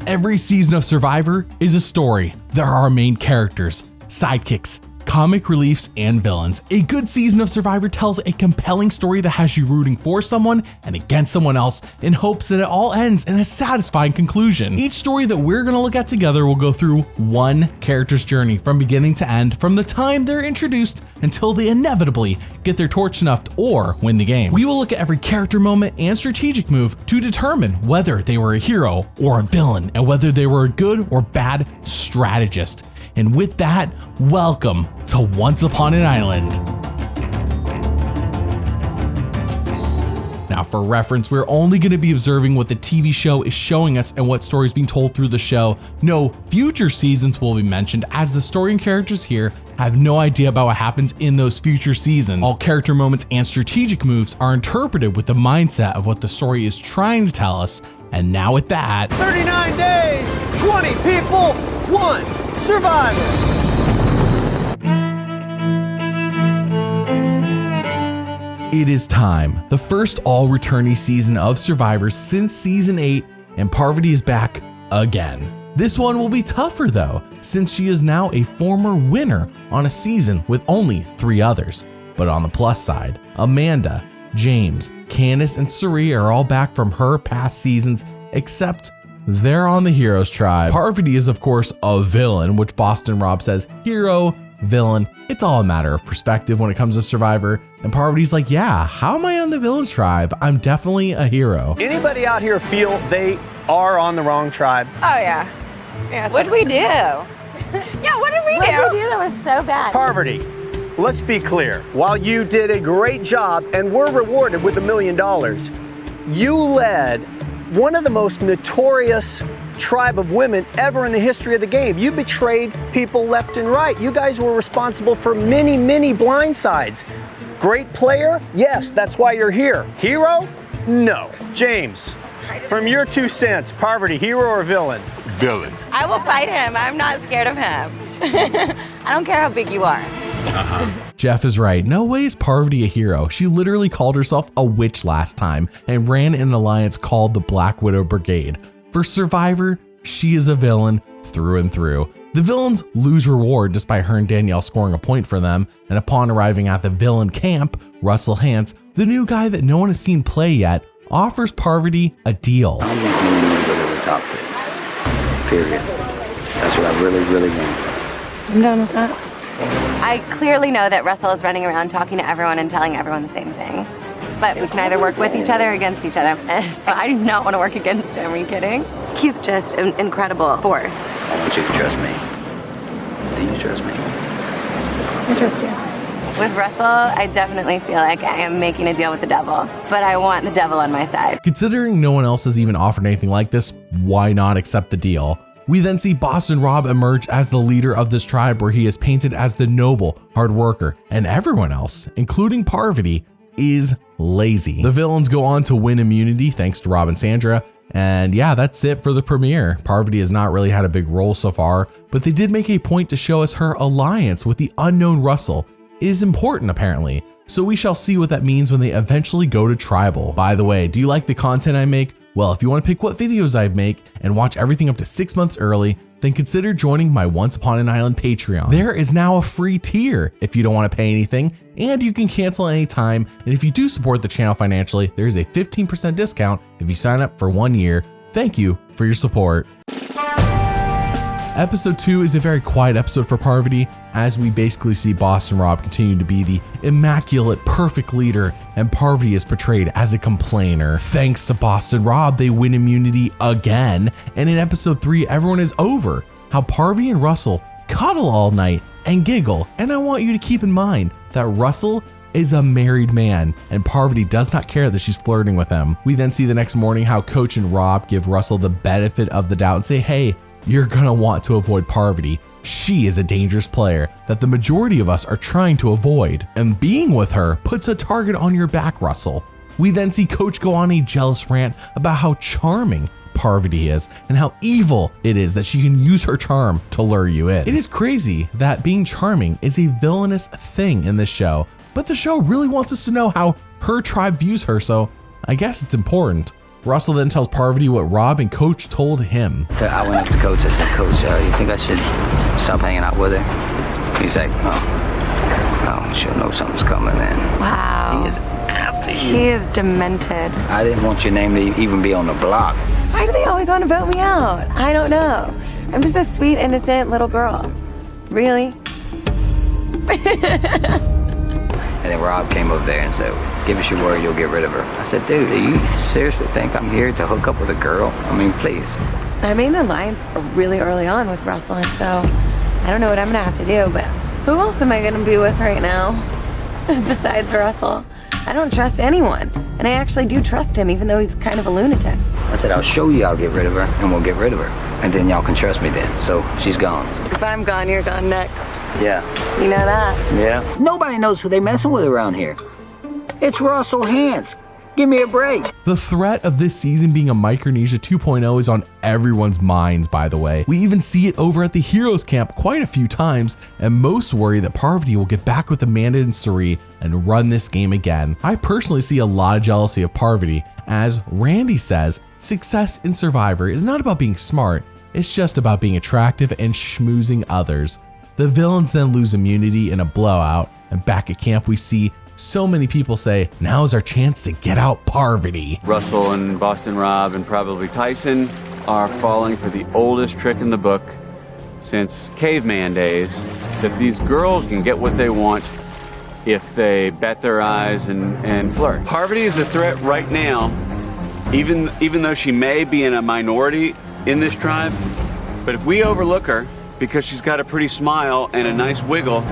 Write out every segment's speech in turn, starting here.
Every season of Survivor is a story. There are main characters, sidekicks, comic reliefs, and villains. A good season of Survivor tells a compelling story that has you rooting for someone and against someone else in hopes that it all ends in a satisfying conclusion. Each story that we're gonna look at together will go through one character's journey from beginning to end, from the time they're introduced until they inevitably get their torch snuffed or win the game. We will look at every character moment and strategic move to determine whether they were a hero or a villain and whether they were a good or bad strategist. And with that, welcome to Once Upon an Island. Now, for reference, we're only going to be observing what the TV show is showing us and what story is being told through the show. No future seasons will be mentioned, as the story and characters here have no idea about what happens in those future seasons. All character moments and strategic moves are interpreted with the mindset of what the story is trying to tell us. And now with that, 39 days, 20 people, 1 survivor. It is time. The first all-returnee season of Survivor since season 8, and Parvati is back again. This one will be tougher though, since she is now a former winner on a season with only 3 others. But on the plus side, Amanda, James, Candace, and Suri are all back from her past seasons, except they're on the Heroes tribe. Parvati is of course a villain, which Boston Rob says hero, villain, it's all a matter of perspective when it comes to Survivor. And Parvati's like, yeah, how am I on the villains tribe? I'm definitely a hero. Anybody out here feel they are on the wrong tribe? Oh yeah. What did we do? Yeah, what did we do? What did we do that was so bad? Parvati, let's be clear. While you did a great job and were rewarded with $1 million, you led one of the most notorious tribe of women ever in the history of the game. You betrayed people left and right. You guys were responsible for many, many blindsides. Great player? Yes, that's why you're here. Hero? No. James, from your 2 cents, Parvati, hero or villain? Villain. I will fight him. I'm not scared of him. I don't care how big you are. Jeff is right. No way is Parvati a hero. She literally called herself a witch last time and ran an alliance called the Black Widow Brigade. For Survivor, she is a villain through and through. The villains lose reward just by her and Danielle scoring a point for them, and upon arriving at the villain camp, Russell Hantz, the new guy that no one has seen play yet, offers Parvati a deal. I want you to go to the top 10. Period. That's what I really, really want. I'm done with that. I clearly know that Russell is running around talking to everyone and telling everyone the same thing. But we can either work with each other or against each other. I do not want to work against him. Are you kidding? He's just an incredible force. I want you to trust me. Do you trust me? I trust you. With Russell, I definitely feel like I am making a deal with the devil. But I want the devil on my side. Considering no one else has even offered anything like this, why not accept the deal? We then see Boston Rob emerge as the leader of this tribe, where he is painted as the noble hard worker, and everyone else, including Parvati, is lazy. The villains go on to win immunity thanks to Rob and Sandra, and yeah, that's it for the premiere. Parvati has not really had a big role so far, but they did make a point to show us her alliance with the unknown Russell is important apparently, so we shall see what that means when they eventually go to Tribal. By the way, do you like the content I make? Well, if you want to pick what videos I make and watch everything up to 6 months early, then consider joining my Once Upon an Island Patreon. There is now a free tier if you don't want to pay anything, and you can cancel anytime. And if you do support the channel financially, there is a 15% discount if you sign up for 1 year. Thank you for your support. Episode 2 is a very quiet episode for Parvati, as we basically see Boston Rob continue to be the immaculate, perfect leader, and Parvati is portrayed as a complainer. Thanks to Boston Rob, they win immunity again, and in episode 3, everyone is over how Parvati and Russell cuddle all night and giggle, and I want you to keep in mind that Russell is a married man, and Parvati does not care that she's flirting with him. We then see the next morning how Coach and Rob give Russell the benefit of the doubt and say, hey, you're gonna want to avoid Parvati. She is a dangerous player that the majority of us are trying to avoid, and being with her puts a target on your back, Russell. We then see Coach go on a jealous rant about how charming Parvati is and how evil it is that she can use her charm to lure you in. It is crazy that being charming is a villainous thing in this show, but the show really wants us to know how her tribe views her, so I guess it's important. Russell then tells Parvati what Rob and Coach told him. I went up to Coach. I said, Coach, you think I should stop hanging out with her? He's like, oh, she'll know something's coming then. Wow. He is after you. He is demented. I didn't want your name to even be on the block. Why do they always want to vote me out? I don't know. I'm just a sweet, innocent little girl. Really? And then Rob came up there and said, give us your word, you'll get rid of her. I said, dude, do you seriously think I'm here to hook up with a girl? I mean, please. I made an alliance really early on with Russell, so I don't know what I'm gonna have to do, but who else am I gonna be with right now? Besides Russell. I don't trust anyone, and I actually do trust him, even though he's kind of a lunatic. I said, I'll show you I'll get rid of her, and we'll get rid of her. And then y'all can trust me then. So she's gone. If I'm gone, you're gone next. Yeah. You know that? Yeah. Nobody knows who they messing with around here. It's Russell Hance. Give me a break. The threat of this season being a Micronesia 2.0 is on everyone's minds, by the way. We even see it over at the Heroes Camp quite a few times, and most worry that Parvati will get back with Amanda and Suri and run this game again. I personally see a lot of jealousy of Parvati. As Randy says, success in Survivor is not about being smart, it's just about being attractive and schmoozing others. The villains then lose immunity in a blowout, and back at camp we see so many people say, now's our chance to get out Parvati. Russell and Boston Rob and probably Tyson are falling for the oldest trick in the book since caveman days, that these girls can get what they want if they bet their eyes and flirt. Parvati is a threat right now, even though she may be in a minority in this tribe, but if we overlook her because she's got a pretty smile and a nice wiggle,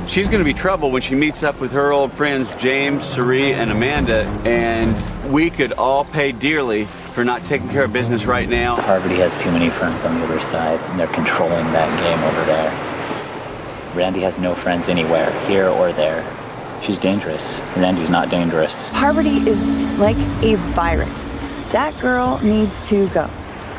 she's going to be trouble when she meets up with her old friends James, Suri, and Amanda, and we could all pay dearly for not taking care of business right now. Parvati has too many friends on the other side, and they're controlling that game over there. Randy has no friends anywhere, here or there. She's dangerous. Randy's not dangerous. Parvati is like a virus. That girl needs to go.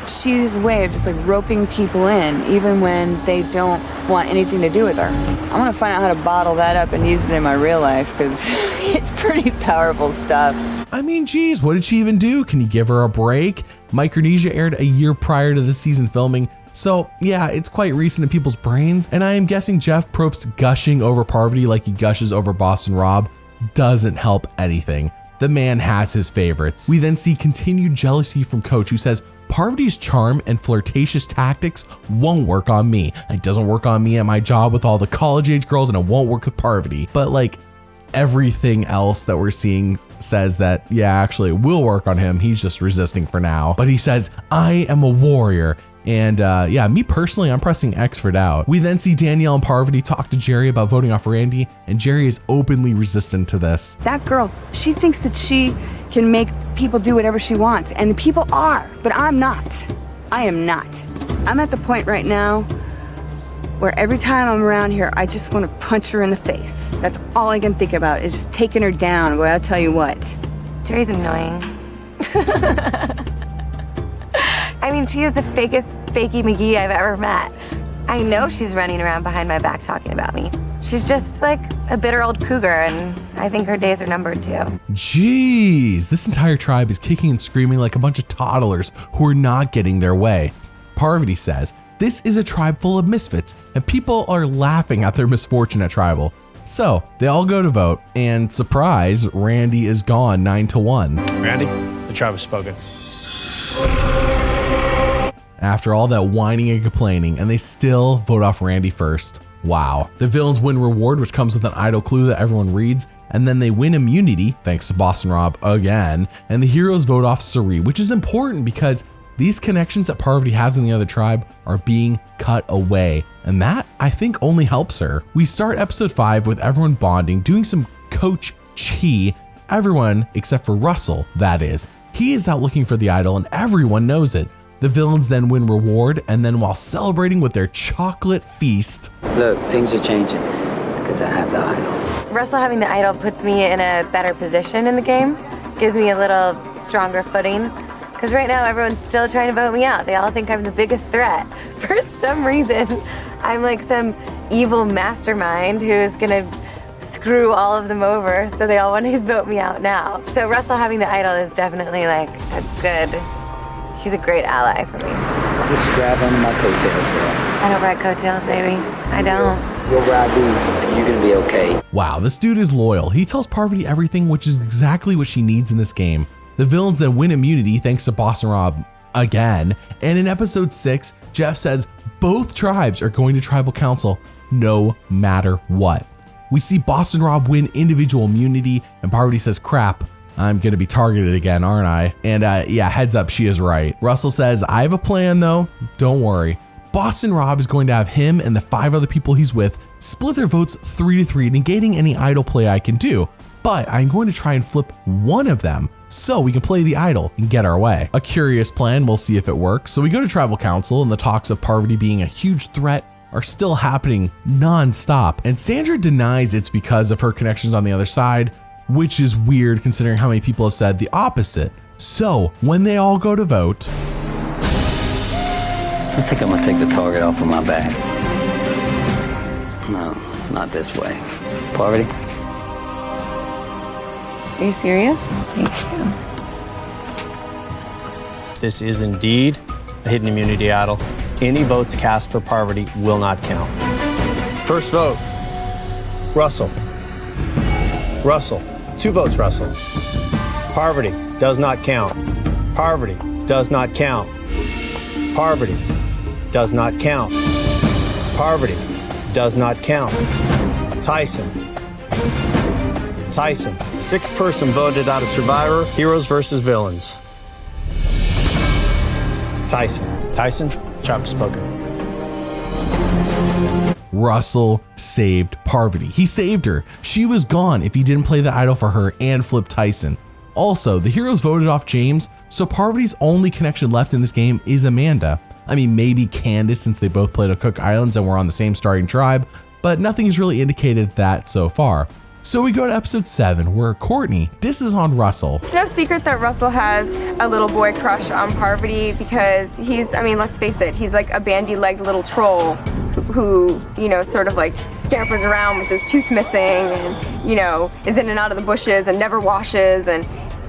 She's a way of just like roping people in, even when they don't want anything to do with her. I want to find out how to bottle that up and use it in my real life, because it's pretty powerful stuff. I mean, geez, what did she even do? Can you give her a break? Micronesia aired a year prior to the season filming, so yeah, it's quite recent in people's brains, and I am guessing Jeff Probst's gushing over Parvati like he gushes over Boston Rob doesn't help anything. The man has his favorites. We then see continued jealousy from Coach, who says, Parvati's charm and flirtatious tactics won't work on me. It doesn't work on me at my job with all the college age girls, and it won't work with Parvati. But like everything else that we're seeing says that, yeah, actually it will work on him. He's just resisting for now. But he says, I am a warrior. And yeah, me personally, I'm pressing X for doubt. We then see Danielle and Parvati talk to Jerry about voting off Randy, and Jerry is openly resistant to this. That girl, she thinks that she can make people do whatever she wants, and people are, but I'm not. I am not. I'm at the point right now where every time I'm around here, I just want to punch her in the face. That's all I can think about, is just taking her down. Boy, I'll tell you what. Jerry's annoying. I mean, she is the fakest fakey McGee I've ever met. I know she's running around behind my back talking about me. She's just like a bitter old cougar, and I think her days are numbered too. Jeez, this entire tribe is kicking and screaming like a bunch of toddlers who are not getting their way. Parvati says, this is a tribe full of misfits, and people are laughing at their misfortune at Tribal. So they all go to vote, and surprise, Randy is gone 9-1. Randy, the tribe has spoken. After all that whining and complaining, and they still vote off Randy first. Wow. The villains win reward, which comes with an idle clue that everyone reads, and then they win immunity, thanks to Boston Rob again, and the heroes vote off Suri, which is important because these connections that Parvati has in the other tribe are being cut away, and that, I think, only helps her. We start episode 5 with everyone bonding, doing some Coach Chi. Everyone, except for Russell, that is. He is out looking for the idol, and everyone knows it. The villains then win reward, and then while celebrating with their chocolate feast. Look, things are changing because I have the idol. Russell having the idol puts me in a better position in the game, gives me a little stronger footing, because right now everyone's still trying to vote me out. They all think I'm the biggest threat. For some reason, I'm like some evil mastermind who's gonna screw all of them over, so they all want to vote me out now. So Russell having the idol is definitely like he's a great ally for me. Just grab on my coattails, girl. I don't ride coattails, baby. I don't. You'll ride these, and you're gonna be okay. Wow, this dude is loyal. He tells Parvati everything, which is exactly what she needs in this game. The villains then win immunity thanks to Boston Rob again. And in episode 6, Jeff says both tribes are going to tribal council no matter what. We see Boston Rob win individual immunity, and Parvati says, crap, I'm gonna be targeted again, aren't I? And yeah, heads up, she is right. Russell says, I have a plan though, don't worry. Boston Rob is going to have him and the 5 other people he's with split their votes 3-3, negating any idol play I can do. But I'm going to try and flip one of them so we can play the idol and get our way. A curious plan, we'll see if it works. So we go to tribal council, and the talks of Parvati being a huge threat are still happening non-stop. And Sandra denies it's because of her connections on the other side, which is weird considering how many people have said the opposite. So when they all go to vote, I think I'm gonna take the target off of my back. No, not this way. Parvati? Are you serious? Thank you. This is indeed a hidden immunity idol. Any votes cast for Parvati will not count. First vote, Russell. Russell. 2 votes, Russell. Parvati does not count. Parvati does not count. Parvati does not count. Parvati does not count. Tyson. Tyson. 6th person voted out of Survivor, Heroes versus Villains. Tyson. Tyson, chop spoken. Russell saved Parvati. He saved her. She was gone if he didn't play the idol for her and flip Tyson. Also, the heroes voted off James, so Parvati's only connection left in this game is Amanda. I mean, maybe Candace since they both played on Cook Islands and were on the same starting tribe, but nothing has really indicated that so far. So we go to episode 7 where Courtney disses on Russell. It's no secret that Russell has a little boy crush on Parvati because let's face it, he's like a bandy-legged little troll who, sort of like scampers around with his tooth missing and, is in and out of the bushes and never washes, and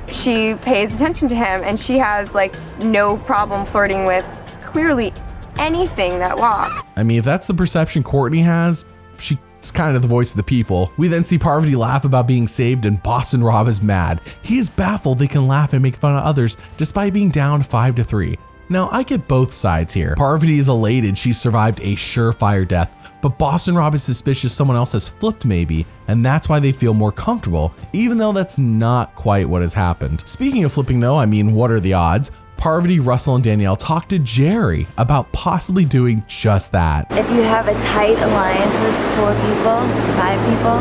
she pays attention to him, and she has like no problem flirting with clearly anything that walks. I mean, if that's the perception Courtney has, she's kind of the voice of the people. We then see Parvati laugh about being saved, and Boston Rob is mad. He is baffled they can laugh and make fun of others despite being down 5-3. Now, I get both sides here. Parvati is elated she survived a surefire death, but Boston Rob is suspicious someone else has flipped maybe, and that's why they feel more comfortable, even though that's not quite what has happened. Speaking of flipping though, I mean, what are the odds? Parvati, Russell, and Danielle talk to Jerry about possibly doing just that. If you have a tight alliance with 4 people, 5 people,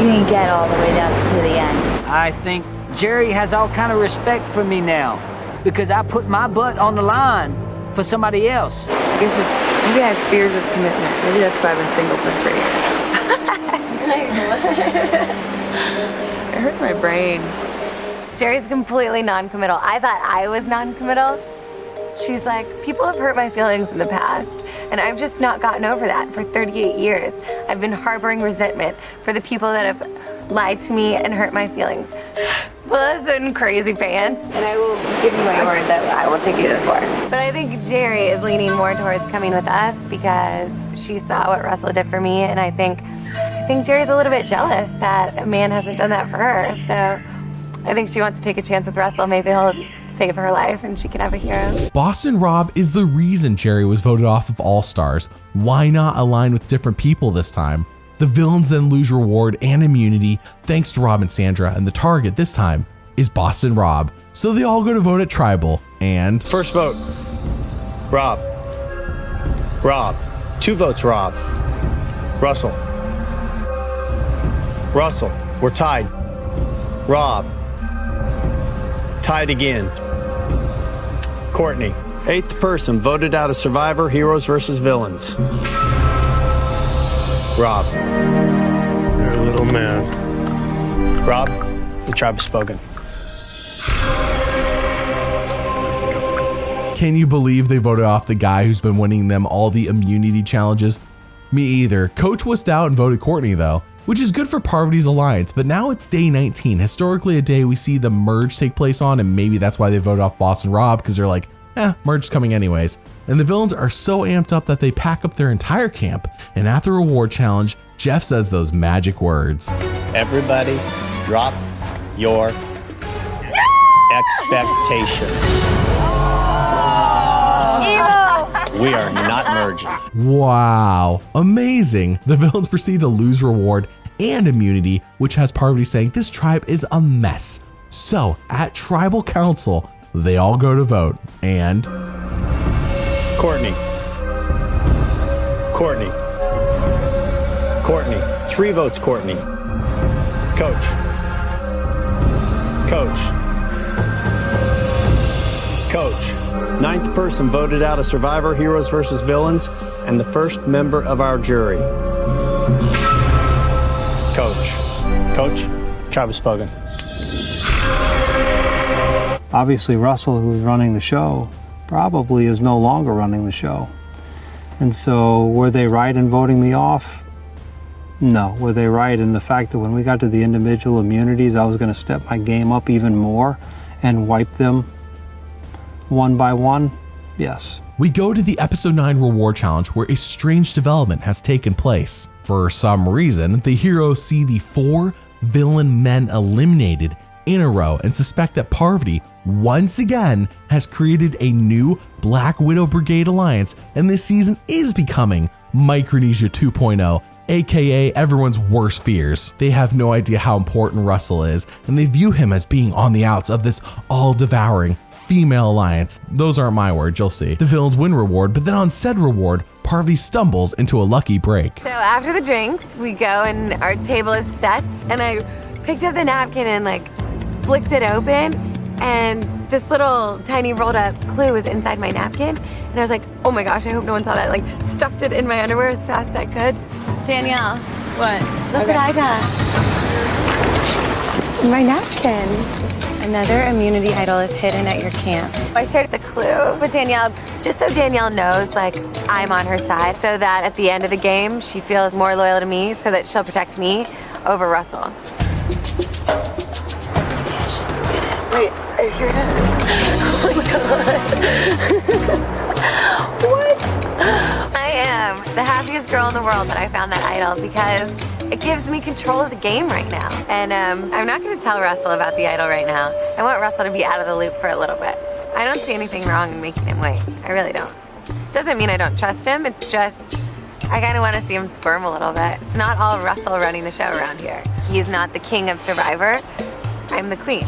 you can get all the way down to the end. I think Jerry has all kind of respect for me now because I put my butt on the line for somebody else. I guess maybe I have fears of commitment. Maybe that's why I've been single for 3 years. It hurts my brain. Jerry's completely non-committal. I thought I was non-committal. She's like, people have hurt my feelings in the past, and I've just not gotten over that for 38 years. I've been harboring resentment for the people that have lied to me and hurt my feelings. Well, listen, crazy pants, and I will give you my word that I will take you to the floor. But I think Jerry is leaning more towards coming with us because she saw what Russell did for me, and I think Jerry's a little bit jealous that a man hasn't done that for her. So I think she wants to take a chance with Russell. Maybe he'll save her life and she can have a hero. Boston Rob is the reason Jerry was voted off of All Stars. Why not align with different people this time? The villains then lose reward and immunity thanks to Rob and Sandra, and the target this time is Boston Rob. So they all go to vote at Tribal, and... First vote, Rob. Rob. 2 votes, Rob. Russell. Russell. We're tied. Rob. Tied again. Courtney. 8th person voted out of Survivor, Heroes versus Villains. Rob. You're a little man. Rob, the tribe has spoken. Can you believe they voted off the guy who's been winning them all the immunity challenges? Me either. Coach wussed out and voted Courtney though. which is good for Parvati's alliance, but now it's day 19, historically a day we see the merge take place on, and maybe that's why they voted off Boss and Rob, because they're like, merge's coming anyways. And the villains are so amped up that they pack up their entire camp, and at the reward challenge, Jeff says those magic words. Everybody, drop your expectations. We are not merging. Wow, amazing. The villains proceed to lose reward and immunity, which has Parvati saying this tribe is a mess. So at tribal council, they all go to vote, and Courtney. 3 votes, Courtney. Coach. Ninth person voted out of Survivor Heroes versus Villains, and the first member of our jury. Coach, tribe has spoken. Obviously, Russell, who's running the show, probably is no longer running the show. And so, were they right in voting me off? No. Were they right in the fact that when we got to the individual immunities, I was going to step my game up even more and wipe them one by one? Yes. We go to the episode 9 reward challenge where a strange development has taken place. For some reason, the heroes see the 4 villain men eliminated in a row and suspect that Parvati once again has created a new Black Widow Brigade alliance, and this season is becoming Micronesia 2.0, aka everyone's worst fears. They have no idea how important Russell is, and they view him as being on the outs of this all-devouring female alliance. Those aren't my words, you'll see. The villains win reward, but then on said reward, Parvati stumbles into a lucky break. So after the drinks, we go and our table is set, and I picked up the napkin and flicked it open, and this little tiny rolled up clue was inside my napkin, and I was like, oh my gosh, I hope no one saw that. Stuffed it in my underwear as fast as I could. Danielle, what? Look what I got. My napkin. Another immunity idol is hidden at your camp. I shared the clue with Danielle, just so Danielle knows I'm on her side, so that at the end of the game, she feels more loyal to me, so that she'll protect me over Russell. Wait, I hear that? Oh my God. What? I am the happiest girl in the world that I found that idol, because it gives me control of the game right now. And I'm not going to tell Russell about the idol right now. I want Russell to be out of the loop for a little bit. I don't see anything wrong in making him wait. I really don't. Doesn't mean I don't trust him. It's just I kind of want to see him squirm a little bit. It's not all Russell running the show around here. He's not the king of Survivor. I'm the queen.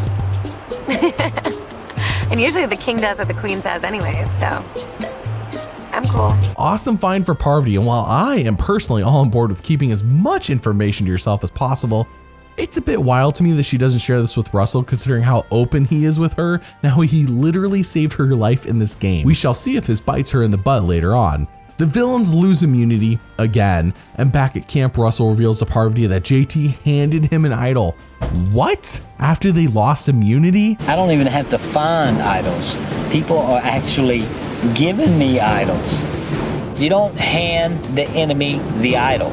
And usually the king does what the queen says anyways, so I'm cool. Awesome find for Parvati, and while I am personally all on board with keeping as much information to yourself as possible, it's a bit wild to me that she doesn't share this with Russell, considering how open he is with her. Now, he literally saved her life in this game. We shall see if this bites her in the butt later on. The villains lose immunity again, and back at camp, Russell reveals to Parvati that JT handed him an idol. What? After they lost immunity? I don't even have to find idols. People are actually giving me idols. You don't hand the enemy the idol,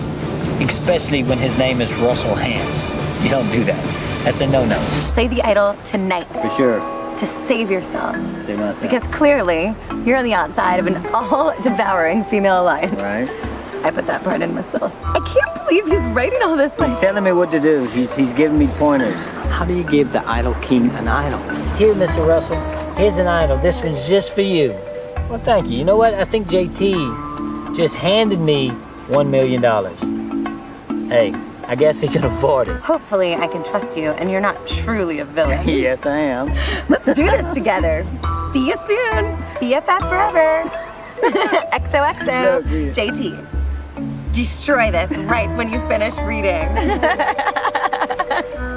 especially when his name is Russell Hands. You don't do that. That's a no-no. Play the idol tonight. For sure. To save yourself. Save myself. Because clearly, you're on the outside of an all-devouring female alliance. Right. I put that part in myself. I can't believe he's writing all this. He's telling me what to do. He's giving me pointers. How do you give the idol king an idol? Here, Mr. Russell, here's an idol. This one's just for you. Well, thank you. You know what? I think JT just handed me $1 million. Hey, I guess he can afford it. Hopefully I can trust you and you're not truly a villain. Yes, I am. Let's do this together. See you soon. BFF forever. XOXO. JT. Destroy this right when you finish reading.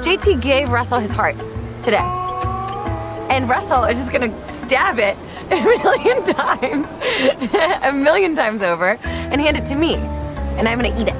JT gave Russell his heart today. And Russell is just gonna stab it a million times over and hand it to me. And I'm gonna eat it.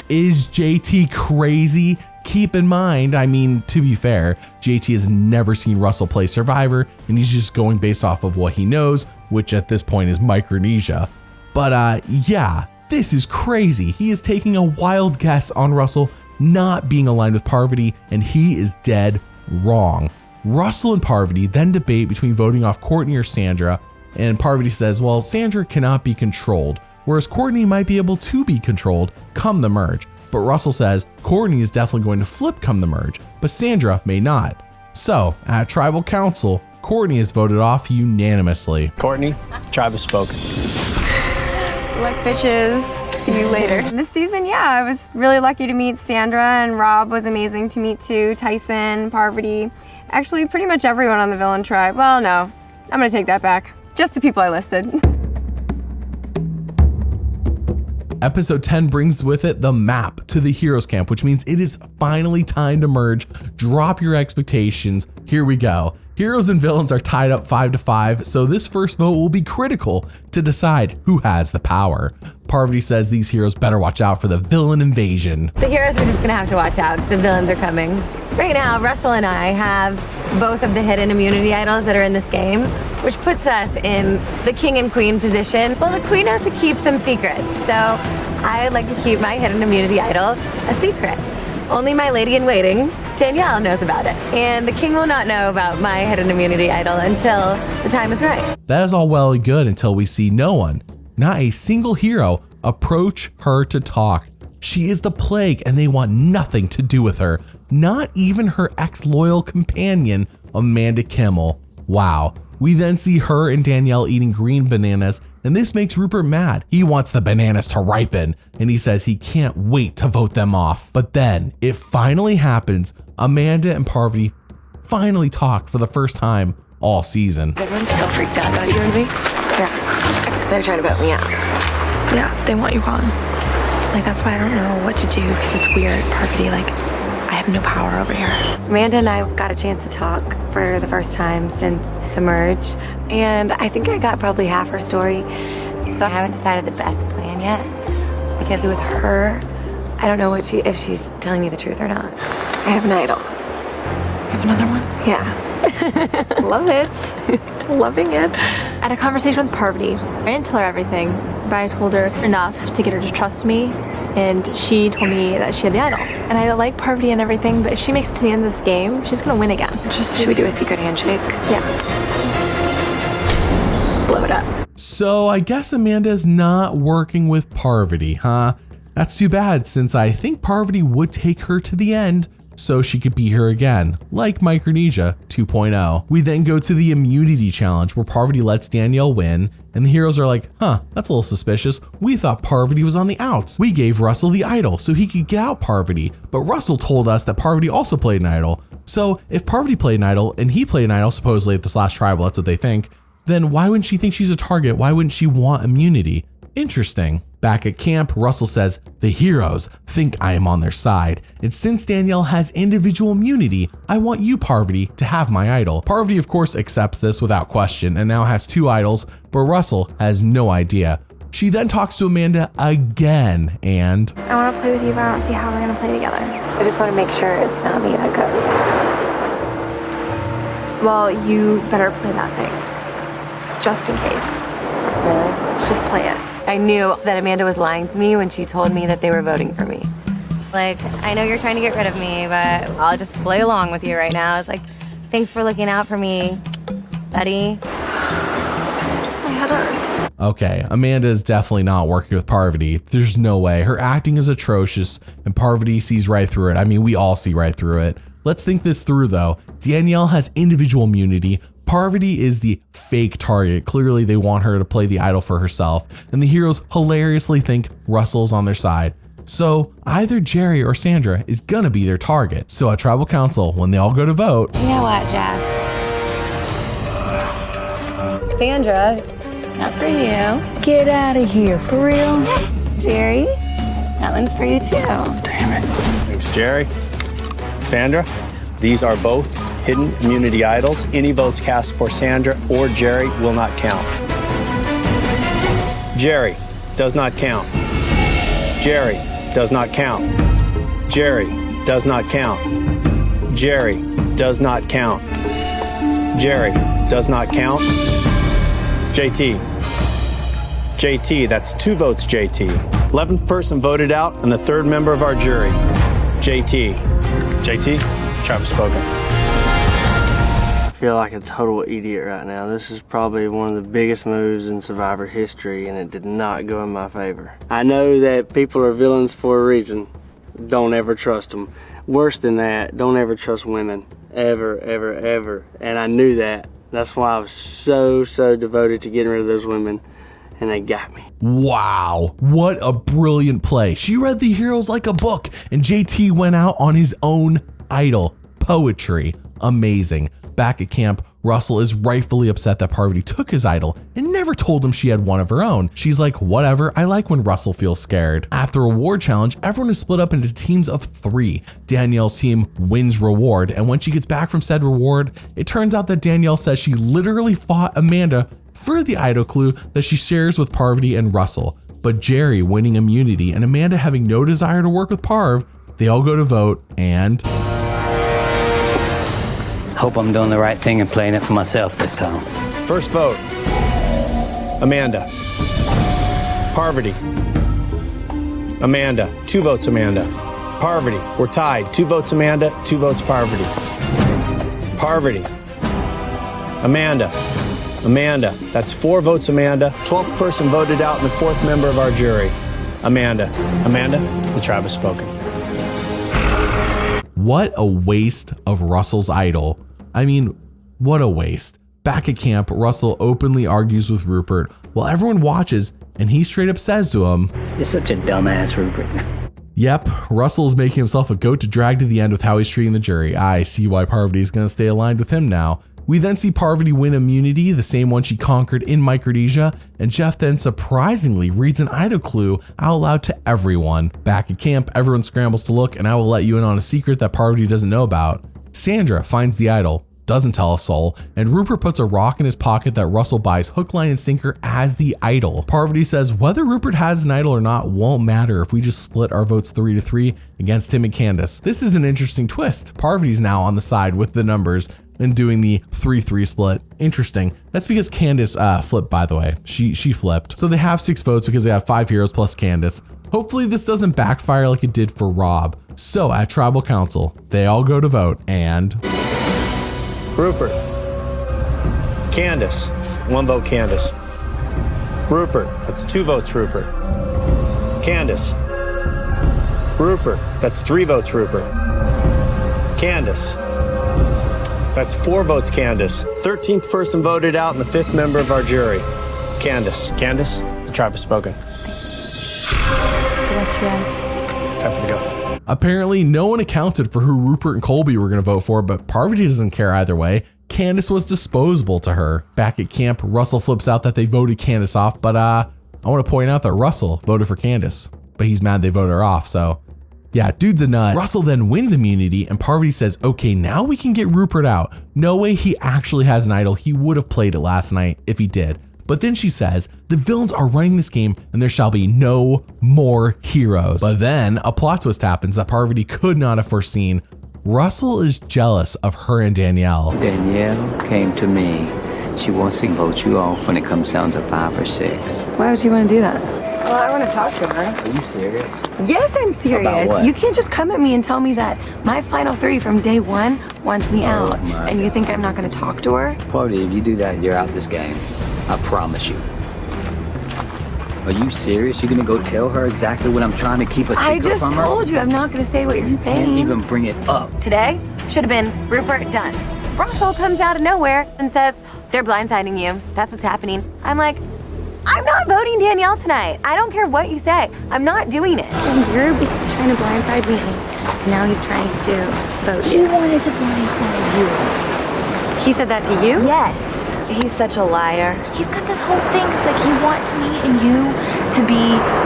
Is JT crazy? Keep in mind, I mean, to be fair, JT has never seen Russell play Survivor, and he's just going based off of what he knows, which at this point is Micronesia. But yeah, This is crazy. He is taking a wild guess on Russell not being aligned with Parvati, and he is dead wrong. Russell and Parvati then debate between voting off Courtney or Sandra, and Parvati says, well, Sandra cannot be controlled, whereas Courtney might be able to be controlled come the merge. But Russell says Courtney is definitely going to flip come the merge, but Sandra may not. So, at Tribal Council, Courtney is voted off unanimously. Courtney, tribe has spoken. Look, bitches. See you later. This season, yeah, I was really lucky to meet Sandra, and Rob was amazing to meet too. Tyson, Parvati, actually pretty much everyone on the villain tribe. Well, no, I'm gonna take that back. Just the people I listed. Episode 10 brings with it the map to the Heroes Camp, which means it is finally time to merge. Drop your expectations. Here we go. Heroes and villains are tied up 5-5, so this first vote will be critical to decide who has the power. Parvati says these heroes better watch out for the villain invasion. The heroes are just gonna have to watch out. The villains are coming. Right now, Russell and I have both of the hidden immunity idols that are in this game, which puts us in the king and queen position. Well, the queen has to keep some secrets, so I'd like to keep my hidden immunity idol a secret. Only my lady in waiting, Danielle, knows about it. And the king will not know about my hidden immunity idol until the time is right. That is all well and good until we see no one, not a single hero, approach her to talk. She is the plague and they want nothing to do with her. Not even her ex-loyal companion, Amanda Kimmel. Wow. We then see her and Danielle eating green bananas, and this makes Rupert mad. He wants the bananas to ripen, and he says he can't wait to vote them off. But then it finally happens. Amanda and Parvati finally talk for the first time all season. Everyone's still freaked out about you and me? Yeah. They're trying to vote me out. Yeah, they want you gone. Like, that's why I don't know what to do, because it's weird, Parvati, like, I have no power over here. Amanda and I got a chance to talk for the first time since the merge, and I think I got probably half her story, so I haven't decided the best plan yet, because with her, I don't know if she's telling me the truth or not. I have an idol. You have another one? Yeah. Love it. Loving it. I had a conversation with Parvati. I didn't tell her everything, but I told her enough to get her to trust me, and she told me that she had the idol. And I like Parvati and everything, but if she makes it to the end of this game, she's gonna win again. Should we do a secret handshake? Yeah. Blow it up. So I guess Amanda's not working with Parvati, huh? That's too bad, since I think Parvati would take her to the end so she could be here again, like Micronesia 2.0. We then go to the immunity challenge where Parvati lets Danielle win, and the heroes are like, huh, that's a little suspicious. We thought Parvati was on the outs. We gave Russell the idol so he could get out Parvati, but Russell told us that Parvati also played an idol. So if Parvati played an idol and he played an idol supposedly at this last tribal, that's what they think, then why wouldn't she think she's a target? Why wouldn't she want immunity? Interesting. Back at camp, Russell says, the heroes think I am on their side. And since Danielle has individual immunity, I want you, Parvati, to have my idol. Parvati, of course, accepts this without question and now has 2 idols, but Russell has no idea. She then talks to Amanda again and... I want to play with you, but I don't see how we're going to play together. I just want to make sure it's not me that goes. Well, you better play that thing. Just in case. Really? Just play it. I knew that Amanda was lying to me when she told me that they were voting for me. Like, I know you're trying to get rid of me, but I'll just play along with you right now. It's like, thanks for looking out for me, buddy. My head hurts. Okay, Amanda is definitely not working with Parvati. There's no way. Her acting is atrocious, and Parvati sees right through it. I mean, we all see right through it. Let's think this through, though. Danielle has individual immunity. Parvati is the fake target. Clearly, they want her to play the idol for herself, and the heroes hilariously think Russell's on their side. So either Jerry or Sandra is gonna be their target. So at Tribal Council, when they all go to vote... You know what, Jeff? Sandra, that's for you. Get out of here, for real? Jerry, that one's for you too. Damn it. Thanks, Jerry. Sandra, these are both hidden immunity idols. Any votes cast for Sandra or Jerry will not count. Jerry does not count. Jerry does not count. Jerry does not count. Jerry does not count. Jerry does not count. JT. JT, that's 2 votes, JT. 11th person voted out and the third member of our jury, JT. JT, tribe has spoken. I feel like a total idiot right now. This is probably one of the biggest moves in Survivor history, and it did not go in my favor. I know that people are villains for a reason. Don't ever trust them. Worse than that, don't ever trust women. Ever, ever, ever. And I knew that. That's why I was so devoted to getting rid of those women, and they got me. Wow, what a brilliant play. She read the heroes like a book, and JT went out on his own idol. Poetry. Amazing. Back at camp, Russell is rightfully upset that Parvati took his idol and never told him she had one of her own. She's like, whatever, I like when Russell feels scared. At the reward challenge, everyone is split up into teams of 3. Danielle's team wins reward, and when she gets back from said reward, it turns out that Danielle says she literally fought Amanda for the idol clue that she shares with Parvati and Russell. But Jerry winning immunity and Amanda having no desire to work with Parv, they all go to vote and... Hope I'm doing the right thing and playing it for myself this time. First vote, Amanda. Parvati. Amanda. 2 votes, Amanda. Parvati. We're tied. 2 votes, Amanda. 2 votes, Parvati. Parvati. Amanda. Amanda. That's 4 votes, Amanda. 12th person voted out and the 4th member of our jury. Amanda. Amanda, the tribe has spoken. What a waste of Russell's idol. I mean, what a waste. Back at camp, Russell openly argues with Rupert while everyone watches, and he straight up says to him, "You're such a dumbass, Rupert." Yep, Russell is making himself a goat to drag to the end with how he's treating the jury. I see why Parvati is going to stay aligned with him now. We then see Parvati win immunity, the same one she conquered in Micronesia, and Jeff then surprisingly reads an idol clue out loud to everyone. Back at camp, everyone scrambles to look, and I will let you in on a secret that Parvati doesn't know about. Sandra finds the idol, doesn't tell a soul, and Rupert puts a rock in his pocket that Russell buys hook, line, and sinker as the idol. Parvati says whether Rupert has an idol or not won't matter if we just split our votes 3-3 against him and Candace. This is an interesting twist. Parvati's now on the side with the numbers and doing the 3-3 split. Interesting. That's because Candace flipped, by the way. She flipped. So they have 6 votes because they have 5 heroes plus Candace. Hopefully this doesn't backfire like it did for Rob. So at Tribal Council, they all go to vote and... Rupert. Candace. 1 vote, Candace. Rupert. That's 2 votes, Rupert. Candace. Rupert. That's 3 votes, Rupert. Candace. That's 4 votes, Candace. 13th person voted out and the 5th member of our jury. Candace. Candace, the tribe has spoken. Time for the go. Apparently, no one accounted for who Rupert and Colby were going to vote for, but Parvati doesn't care either way. Candace was disposable to her. Back at camp, Russell flips out that they voted Candace off, but I want to point out that Russell voted for Candace, but he's mad they voted her off, so yeah, dude's a nut. Russell then wins immunity, and Parvati says, okay, now we can get Rupert out. No way he actually has an idol. He would have played it last night if he did. But then she says, the villains are running this game and there shall be no more heroes. But then a plot twist happens that Parvati could not have foreseen. Russell is jealous of her and Danielle. Danielle came to me. She wants to vote you off when it comes down to 5 or 6. Why would you want to do that? Well, I want to talk to her. Are you serious? Yes, I'm About serious. what? You can't just come at me and tell me that my final 3 from day 1 wants me out, and you think I'm not going to talk to her? Party, if you do that, you're out this game. I promise you. Are you serious? You're gonna go tell her exactly what I'm trying to keep a secret from her? I just told you I'm not going to say what you're saying. Can't even bring it up. Today should have been Rupert done. Russell comes out of nowhere and says, they're blindsiding you. That's what's happening. I'm like, I'm not voting Danielle tonight. I don't care what you say. I'm not doing it. And you're trying to blindside me. Now he's trying to vote He you. wanted to blindside you. He said that to you? Yes. He's such a liar. He's got this whole thing like he wants me and you to be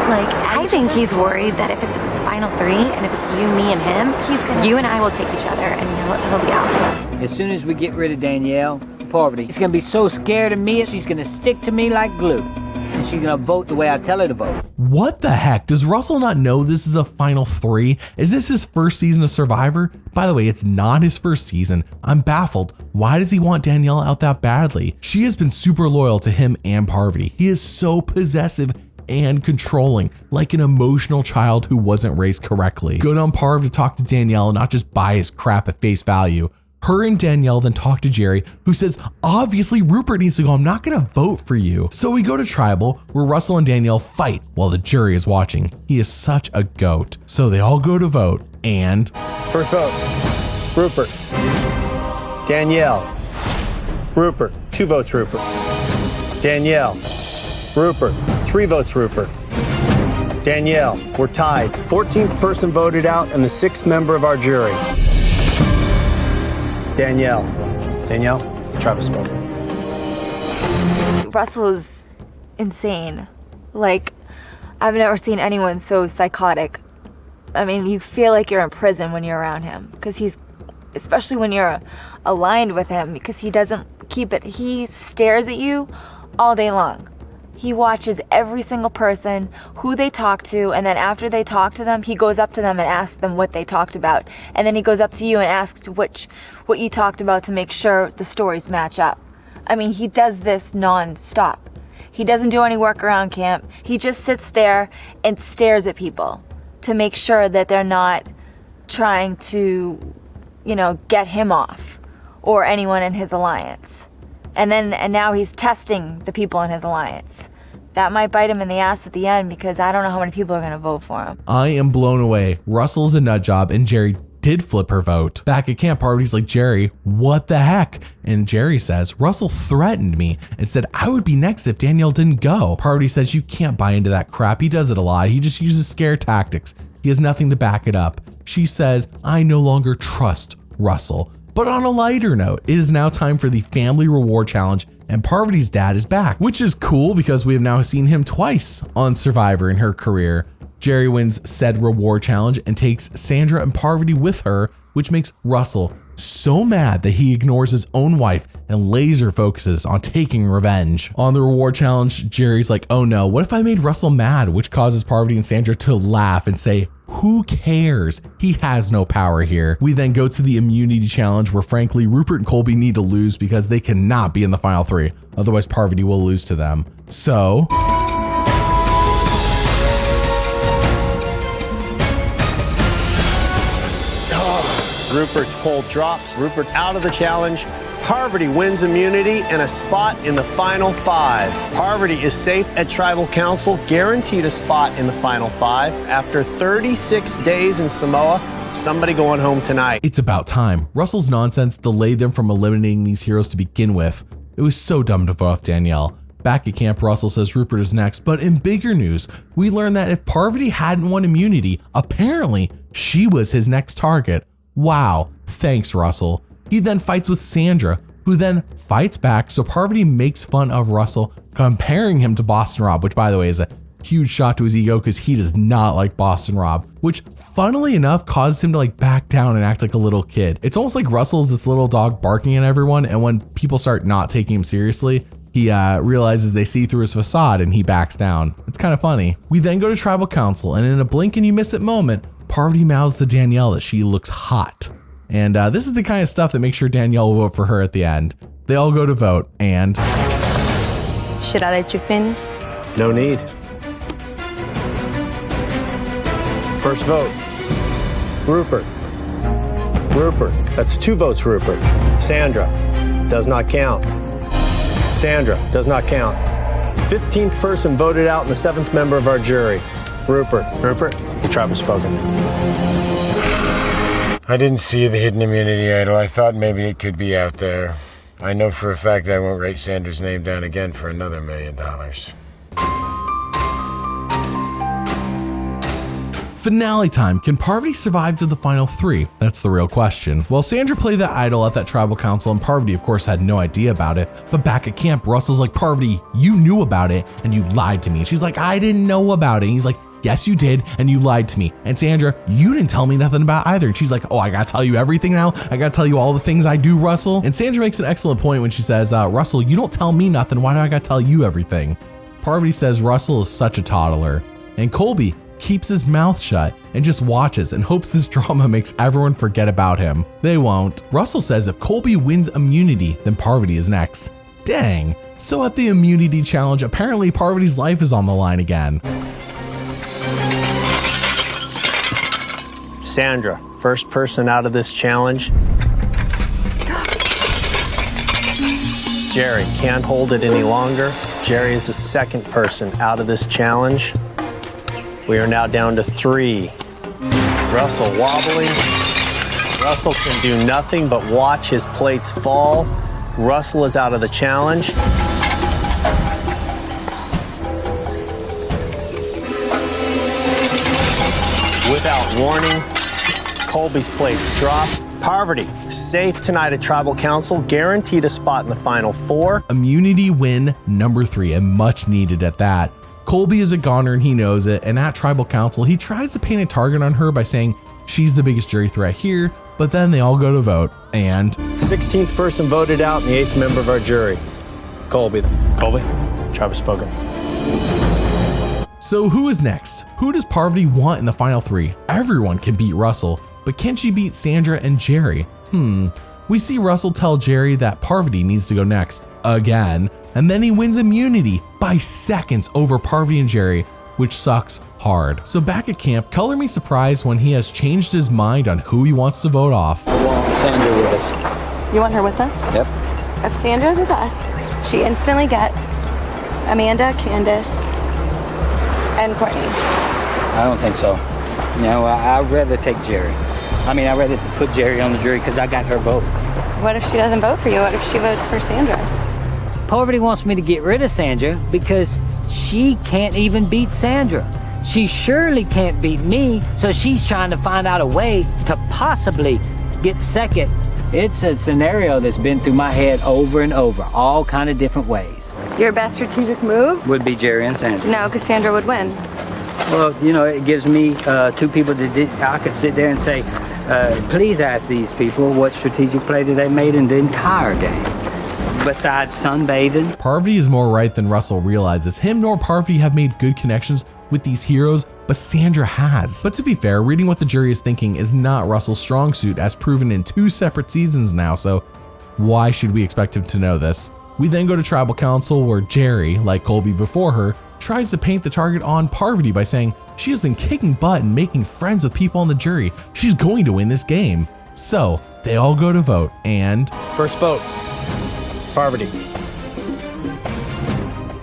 like. I think he's worried that if it's a final 3 and if it's you, me, and him, you and I will take each other and he'll be out. As soon as we get rid of Danielle, Parvati, she's gonna be so scared of me, she's gonna stick to me like glue. And she's gonna vote the way I tell her to vote. What the heck? Does Russell not know this is a final 3? Is this his first season of Survivor? By the way, it's not his first season. I'm baffled. Why does he want Danielle out that badly? She has been super loyal to him and Parvati. He is so possessive and controlling, like an emotional child who wasn't raised correctly. Good on Parv to talk to Danielle and not just buy his crap at face value. Her and Danielle then talk to Jerry, who says, obviously Rupert needs to go, I'm not gonna vote for you. So we go to Tribal, where Russell and Danielle fight while the jury is watching. He is such a goat. So they all go to vote, and... First vote, Rupert. Danielle. Rupert, 2 votes Rupert. Danielle. Rupert, 3 votes Rupert. Danielle, we're tied. 14th person voted out and the 6th member of our jury. Danielle, Travis spoke. Russell is insane. Like, I've never seen anyone so psychotic. I mean, you feel like you're in prison when you're around him, because he's, especially when you're aligned with him, because he doesn't keep it. He stares at you all day long. He watches every single person, who they talk to, and then after they talk to them, he goes up to them and asks them what they talked about. And then he goes up to you and asks what you talked about to make sure the stories match up. I mean, he does this non-stop. He doesn't do any work around camp. He just sits there and stares at people to make sure that they're not trying to, get him off or anyone in his alliance. And now he's testing the people in his alliance. That might bite him in the ass at the end, because I don't know how many people are going to vote for him. I am blown away. Russell's a nut job, and Jerry did flip her vote. Back at camp, Parvati's like, Jerry, what the heck? And Jerry says, Russell threatened me and said I would be next if Danielle didn't go. Parvati says, you can't buy into that crap. He does it a lot. He just uses scare tactics. He has nothing to back it up. She says, I no longer trust Russell. But on a lighter note, it is now time for the family reward challenge, and Parvati's dad is back, which is cool because we have now seen him twice on Survivor in her career. Jerry wins said reward challenge and takes Sandra and Parvati with her, which makes Russell so mad that he ignores his own wife and laser focuses on taking revenge. On the reward challenge, Jerry's like, oh no, what if I made Russell mad? Which causes Parvati and Sandra to laugh and say, who cares? He has no power here. We then go to the immunity challenge, where frankly, Rupert and Colby need to lose because they cannot be in the final 3. Otherwise, Parvati will lose to them. So... Rupert's poll drops. Rupert's out of the challenge. Parvati wins immunity and a spot in the final 5. Parvati is safe at Tribal Council, guaranteed a spot in the final 5. After 36 days in Samoa, somebody going home tonight. It's about time. Russell's nonsense delayed them from eliminating these heroes to begin with. It was so dumb to vote off Danielle. Back at camp, Russell says Rupert is next, but in bigger news, we learn that if Parvati hadn't won immunity, apparently she was his next target. Wow, thanks Russell. He then fights with Sandra, who then fights back, so Parvati makes fun of Russell, comparing him to Boston Rob, which by the way is a huge shot to his ego because he does not like Boston Rob, which funnily enough causes him to back down and act like a little kid. It's almost like Russell's this little dog barking at everyone, and when people start not taking him seriously, he realizes they see through his facade and he backs down. It's kind of funny. We then go to Tribal Council, and in a blink and you miss it moment, Parvati mouths to Danielle that she looks hot. And this is the kind of stuff that makes sure Danielle will vote for her at the end. They all go to vote, and... Should I let you finish? No need. First vote. Rupert. Rupert. That's 2 votes, Rupert. Sandra. Does not count. Sandra. Does not count. 15th person voted out and the 7th member of our jury. Rupert. Rupert. Travis spoken. I didn't see the hidden immunity idol. I thought maybe it could be out there. I know for a fact I won't write Sanders' name down again for another $1 million. Finale time. Can Parvati survive to the final 3? That's the real question. Well, Sandra played that idol at that Tribal Council, and Parvati of course had no idea about it. But back at camp, Russell's like, Parvati, you knew about it and you lied to me. And she's like, I didn't know about it. And he's like, yes, you did, and you lied to me. And Sandra, you didn't tell me nothing about either. And she's like, oh, I gotta tell you everything now? I gotta tell you all the things I do, Russell? And Sandra makes an excellent point when she says, Russell, you don't tell me nothing. Why do I gotta tell you everything? Parvati says Russell is such a toddler. And Colby keeps his mouth shut and just watches and hopes this drama makes everyone forget about him. They won't. Russell says if Colby wins immunity, then Parvati is next. Dang. So at the immunity challenge, apparently Parvati's life is on the line again. Sandra, first person out of this challenge. Jerry can't hold it any longer. Jerry is the second person out of this challenge. We are now down to 3. Russell wobbling. Russell can do nothing but watch his plates fall. Russell is out of the challenge. Without warning, Colby's plates drop. Parvati, safe tonight at Tribal Council, guaranteed a spot in the final 4. Immunity win number 3, and much needed at that. Colby is a goner and he knows it, and at Tribal Council, he tries to paint a target on her by saying she's the biggest jury threat here, but then they all go to vote, and 16th person voted out and the 8th member of our jury. Colby. Colby, Travis spoken. So who is next? Who does Parvati want in the final 3? Everyone can beat Russell, but can she beat Sandra and Jerry? We see Russell tell Jerry that Parvati needs to go next, again, and then he wins immunity by seconds over Parvati and Jerry, which sucks hard. So back at camp, color me surprised when he has changed his mind on who he wants to vote off. I want Sandra with us. You want her with us? Yep. If Sandra's with us, she instantly gets Amanda, Candace, and Courtney. I don't think so. No, I'd rather take Jerry. I'd rather put Jerry on the jury because I got her vote. What if she doesn't vote for you? What if she votes for Sandra? Parvati wants me to get rid of Sandra because she can't even beat Sandra. She surely can't beat me, so she's trying to find out a way to possibly get second. It's a scenario that's been through my head over and over, all kind of different ways. Your best strategic move? Would be Jerry and Sandra. No, because Sandra would win. Well, it gives me 2 people that I could sit there and say, please ask these people what strategic play that they made in the entire game. Besides sunbathing. Parvati is more right than Russell realizes. Him nor Parvati have made good connections with these heroes, but Sandra has. But to be fair, reading what the jury is thinking is not Russell's strong suit, as proven in 2 separate seasons now, so why should we expect him to know this? We then go to Tribal Council, where Jerry, like Colby before her, tries to paint the target on Parvati by saying she has been kicking butt and making friends with people on the jury. She's going to win this game. So they all go to vote, and first vote, Parvati.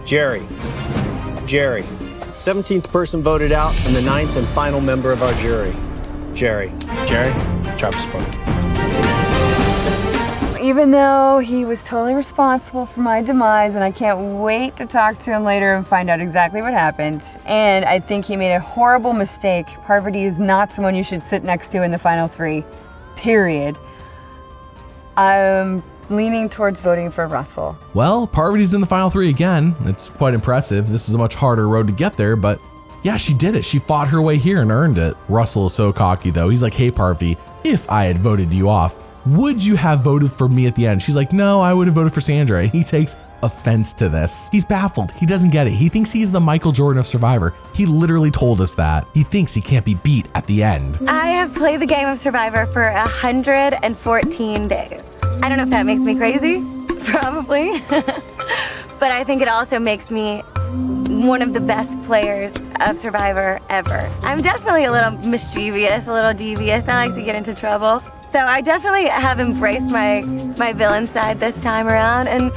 Jerry. 17th person voted out and the 9th and final member of our jury. Jerry, Travis spoke. Even though he was totally responsible for my demise, and I can't wait to talk to him later and find out exactly what happened, and I think he made a horrible mistake. Parvati is not someone you should sit next to in the final 3, period. I'm leaning towards voting for Russell. Well, Parvati's in the final 3 again. It's quite impressive. This is a much harder road to get there, but yeah, she did it. She fought her way here and earned it. Russell is so cocky though. He's like, hey Parvati, if I had voted you off, would you have voted for me at the end? She's like, no, I would have voted for Sandra. And he takes offense to this. He's baffled. He doesn't get it. He thinks he's the Michael Jordan of Survivor. He literally told us that. He thinks he can't be beat at the end. I have played the game of Survivor for 114 days. I don't know if that makes me crazy, probably, but I think it also makes me one of the best players of Survivor ever. I'm definitely a little mischievous, a little devious. I like to get into trouble. So I definitely have embraced my villain side this time around, and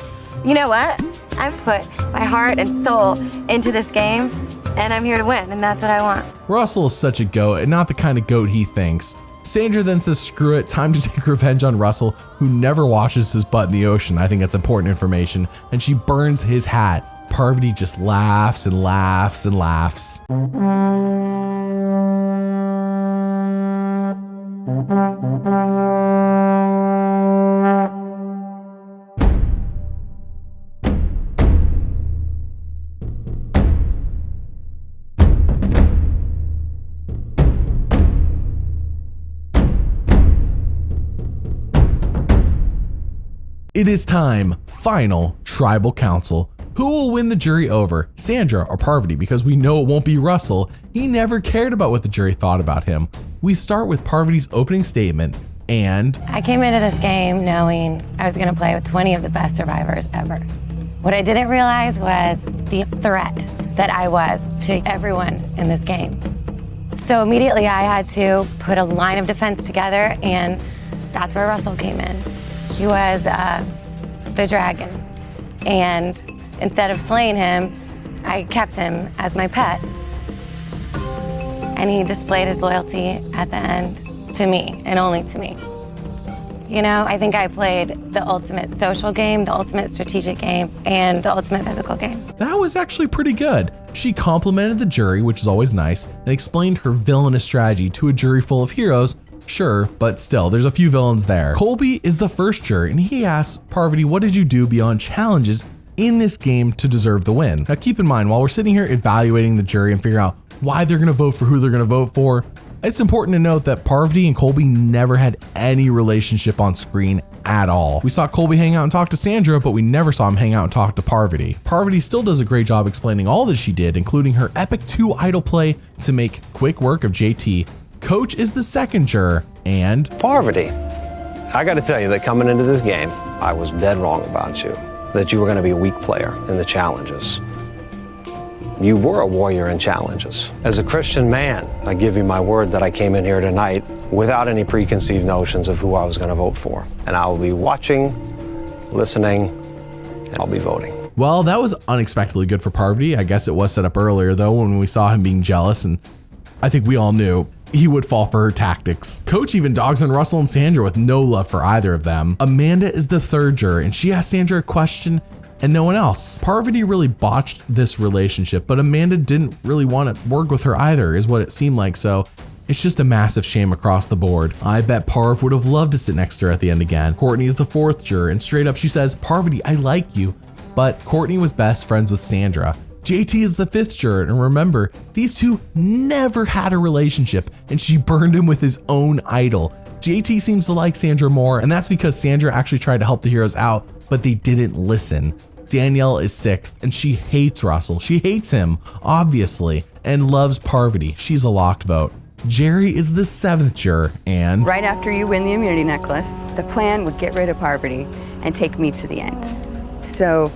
you know what? I've put my heart and soul into this game, and I'm here to win, and that's what I want. Russell is such a goat, and not the kind of goat he thinks. Sandra then says, screw it, time to take revenge on Russell, who never washes his butt in the ocean. I think that's important information. And she burns his hat. Parvati just laughs and laughs and laughs. It is time, final Tribal Council. Who will win the jury over, Sandra or Parvati? Because we know it won't be Russell. He never cared about what the jury thought about him. We start with Parvati's opening statement, and I came into this game knowing I was going to play with 20 of the best survivors ever. What I didn't realize was the threat that I was to everyone in this game. So immediately I had to put a line of defense together, and that's where Russell came in. He was the dragon, and instead of slaying him, I kept him as my pet. And he displayed his loyalty at the end to me, and only to me. You know, I think I played the ultimate social game, the ultimate strategic game, and the ultimate physical game. That was actually pretty good. She complimented the jury, which is always nice, and explained her villainous strategy to a jury full of heroes. Sure, but still, there's a few villains there. Colby is the first juror, and he asks Parvati, what did you do beyond challenges in this game to deserve the win? Now keep in mind, while we're sitting here evaluating the jury and figuring out why they're gonna vote for who they're gonna vote for, it's important to note that Parvati and Colby never had any relationship on screen at all. We saw Colby hang out and talk to Sandra, but we never saw him hang out and talk to Parvati. Parvati still does a great job explaining all that she did, including her epic 2 idol play to make quick work of JT. Coach is the second juror, and Parvati, I got to tell you that coming into this game, I was dead wrong about you, that you were going to be a weak player in the challenges. You were a warrior in challenges. As a Christian man, I give you my word that I came in here tonight without any preconceived notions of who I was going to vote for. And I will be watching, listening, and I'll be voting. Well, that was unexpectedly good for Parvati. I guess it was set up earlier though, when we saw him being jealous, and I think we all knew he would fall for her tactics. Coach even dogs on Russell and Sandra with no love for either of them. Amanda is the third juror, and she asked Sandra a question and no one else. Parvati really botched this relationship, but Amanda didn't really want to work with her either, is what it seemed like, so it's just a massive shame across the board. I bet Parv would have loved to sit next to her at the end again. Courtney is the fourth juror, and straight up she says, Parvati, I like you, but Courtney was best friends with Sandra. JT is the fifth juror, and remember, these two never had a relationship, and she burned him with his own idol. JT seems to like Sandra more, and that's because Sandra actually tried to help the heroes out, but they didn't listen. Danielle is sixth, and she hates Russell. She hates him, obviously, and loves Parvati. She's a locked vote. Jerry is the seventh juror, and right after you win the immunity necklace, the plan was get rid of Parvati and take me to the end. So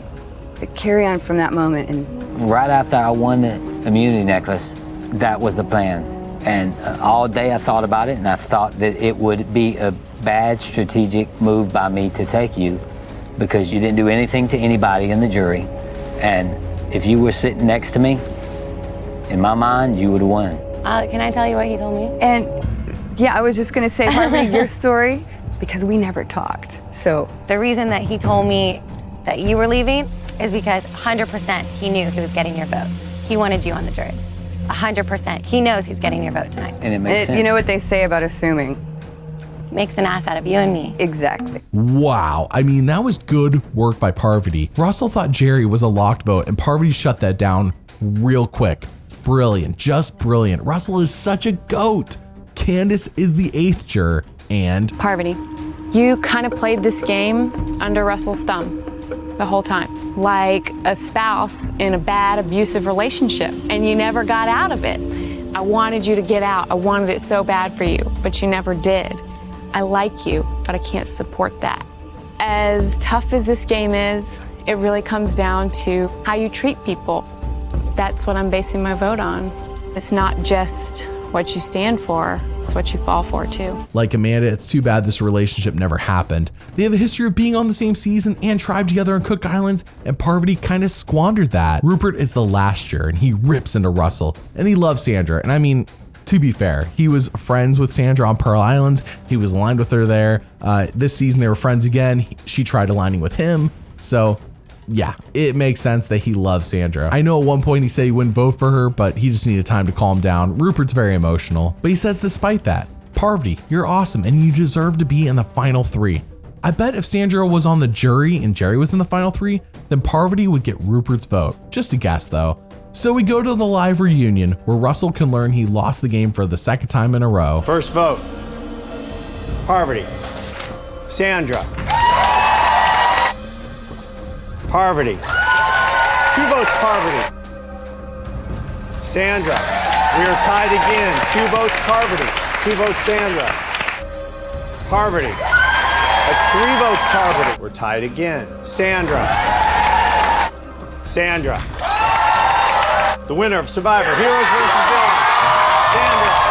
carry on from that moment. And right after I won the immunity necklace, that was the plan. And all day I thought about it, and I thought that it would be a bad strategic move by me to take you, because you didn't do anything to anybody in the jury. And if you were sitting next to me, in my mind, you would have won. Can I tell you what he told me? And yeah, I was just gonna say, Parvati, your story, because we never talked. So the reason that he told me that you were leaving is because 100% he knew he was getting your vote. He wanted you on the jury. 100%. He knows he's getting your vote tonight. And it makes sense. You know what they say about assuming? Makes an ass out of you and me. Exactly. wow, I mean, that was good work by Parvati. Russell thought Jerry was a locked vote, and Parvati shut that down real quick. Brilliant, just brilliant. Russell is such a goat. Candace is the eighth juror, and Parvati, you kind of played this game under Russell's thumb the whole time, like a spouse in a bad, abusive relationship, and you never got out of it. I wanted you to get out. I wanted it so bad for you, but you never did. I like you, but I can't support that. As tough as this game is, it really comes down to how you treat people. That's what I'm basing my vote on. It's not just what you stand for, it's what you fall for too. like Amanda, it's too bad this relationship never happened. They have a history of being on the same season and tribe together on Cook Islands, and Parvati kind of squandered that. Rupert is the last juror, and he rips into Russell, and he loves Sandra, and I mean, to be fair, he was friends with Sandra on Pearl Islands. He was aligned with her there. This season they were friends again. She tried aligning with him. So yeah, it makes sense that he loves Sandra. I know at one point he said he wouldn't vote for her, but he just needed time to calm down. Rupert's very emotional, but he says despite that, Parvati, you're awesome and you deserve to be in the final three. I bet if Sandra was on the jury and Jerry was in the final three, then Parvati would get Rupert's vote. Just a guess though. So we go to the live reunion where Russell can learn he lost the game for the second time in a row. First vote, Parvati. Sandra. Parvati. 2 votes, Parvati. Sandra. We are tied again. 2 votes, Parvati. 2 votes, Sandra. Parvati. That's 3 votes, Parvati. We're tied again. Sandra. Sandra. The winner of Survivor, Heroes vs. Villains, Sandra.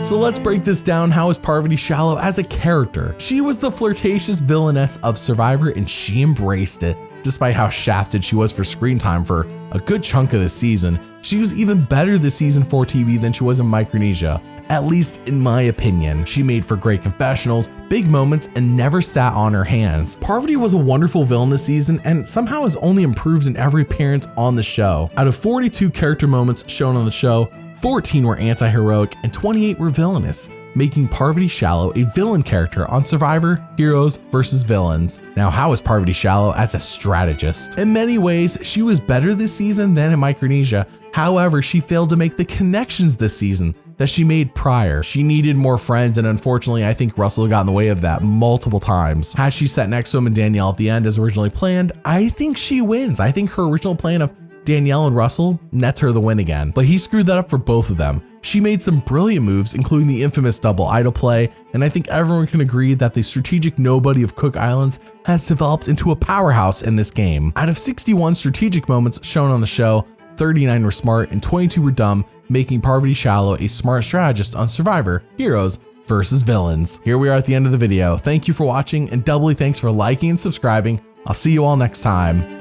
So let's break this down. How is Parvati Shallow as a character? She was the flirtatious villainess of Survivor, and she embraced it. Despite how shafted she was for screen time for a good chunk of the season, she was even better this season for TV than she was in Micronesia, at least in my opinion. She made for great confessionals, big moments, and never sat on her hands. Parvati was a wonderful villain this season and somehow has only improved in every appearance on the show. Out of 42 character moments shown on the show, 14 were anti-heroic and 28 were villainous, making Parvati Shallow a villain character on Survivor, Heroes vs. Villains. Now, how is Parvati Shallow as a strategist? In many ways, she was better this season than in Micronesia. However, she failed to make the connections this season that she made prior. She needed more friends, and unfortunately, I think Russell got in the way of that multiple times. Had she sat next to him and Danielle at the end as originally planned, I think she wins. I think her original plan of Danielle and Russell nets her the win again, but he screwed that up for both of them. She made some brilliant moves, including the infamous double idol play, and I think everyone can agree that the strategic nobody of Cook Islands has developed into a powerhouse in this game. Out of 61 strategic moments shown on the show, 39 were smart and 22 were dumb, making Parvati Shallow a smart strategist on Survivor, Heroes vs. Villains. Here we are at the end of the video. Thank you for watching, and doubly thanks for liking and subscribing. I'll see you all next time.